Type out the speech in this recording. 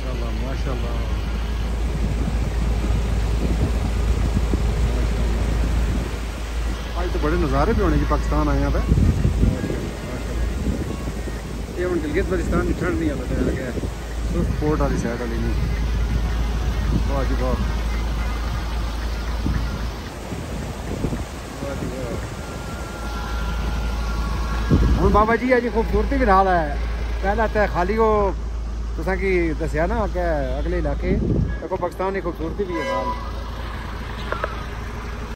माशाल्लाह माशाल्लाह। आज तो बड़े नज़ारे भी होने की पाकिस्तान आए पे। ये हम गिलगित बल्तिस्तान की ठंड नहीं आता लगे सुस्त पोर्ट वाली साइड वाली नहीं। वाह जी वाह, वाह जी वाह। हम बाबा जी अजी खूबसूरती भी नाल है। पहला तो खाली वो तुसा की दसिया ना कि अगले इलाके देखो पाकिस्तान की खूबसूरती भी है नाल।